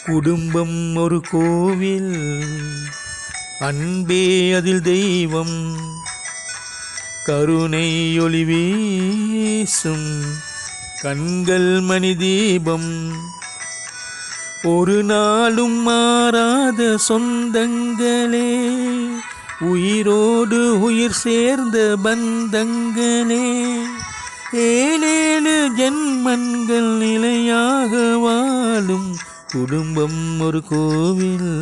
குடும்பம் ஒரு கோவில், அன்பே அதில் தெய்வம், கருணை ஒளி வீசும் கண்கள் மணி தீபம், ஒரு நாளும் மாறாத சொந்தங்களே, உயிரோடு உயிர் சேர்ந்த பந்தங்களே, ஏழேழு ஜென்மங்கள் நிலையாக வாழும் குடும்பம் ஒரு கோவில்,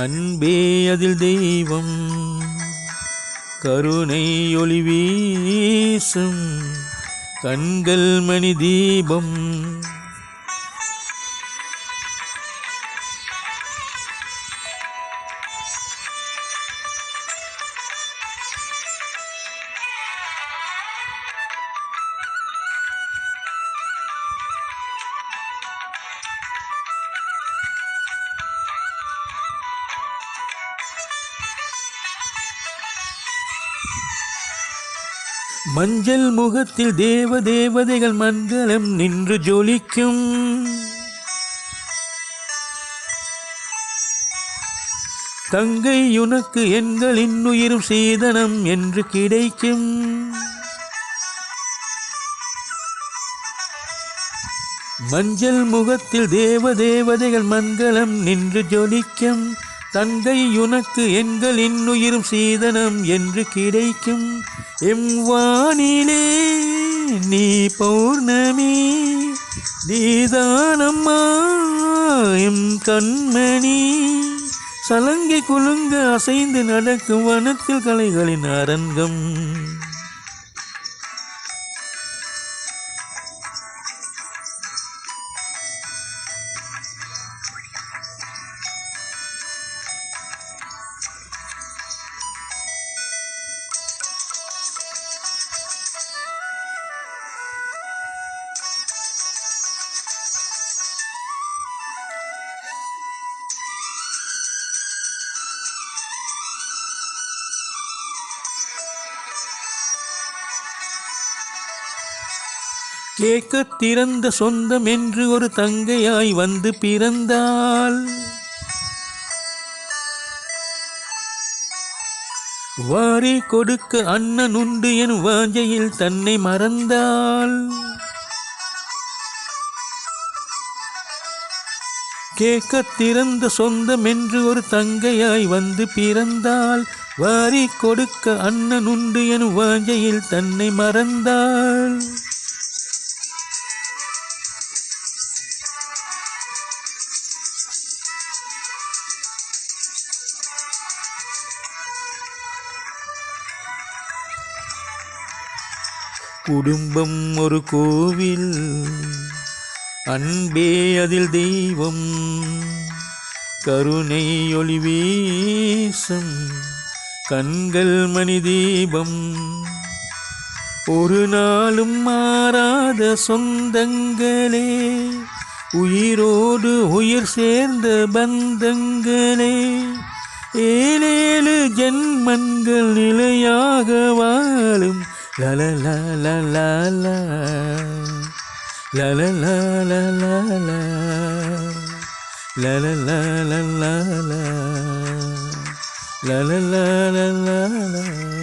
அன்பே அதில் தெய்வம், கருணை ஒளி வீசும் கண்கள் மணி தீபம். மஞ்சள் முகத்தில் தேவதைகள் மங்களம் நின்று ஜொலிக்கும், தங்கை உனக்கு எங்களின் உயிரும் சீதனம் என்று கிடைக்கும். மஞ்சள் முகத்தில் தேவதைகள் மங்களம் நின்று ஜொலிக்கும், தங்கை உனக்கு எங்களின் உயிரும் சீதனம் என்று கிடைக்கும். எம்வானிலே நீ பௌர்ணமி, நீதானம்மா எம் கண்மணி, சலங்கை குலுங்க அசைந்து நடக்கும் வனத்தில் கலைகளின் அரங்கம். கேட்க திறந்த சொந்தம் என்று ஒரு தங்கையாய் வந்து பிறந்தாள், வாரி கொடுக்க அண்ணன் உண்டு என் வாஞ்சையில் தன்னை மறந்தாள். கேட்க திறந்த சொந்தம் என்று ஒரு தங்கையாய் வந்து பிறந்தாள், வாரி கொடுக்க அண்ணன் உண்டு என் வாஞ்சையில் தன்னை மறந்தாள். குடும்பம் ஒரு கோவில், அன்பே அதில் தெய்வம், கருணை ஒளி வீசும் கண்கள் மணி தீபம், ஒரு நாளும் மாறாத சொந்தங்களே, உயிரோடு உயிர் சேர்ந்த பந்தங்களே, ஏழேழு ஜென்மங்கள் நிலையாக வாழும் லலலா லலலா லலலா லலலா லலலா லலலா லலலா லலலா.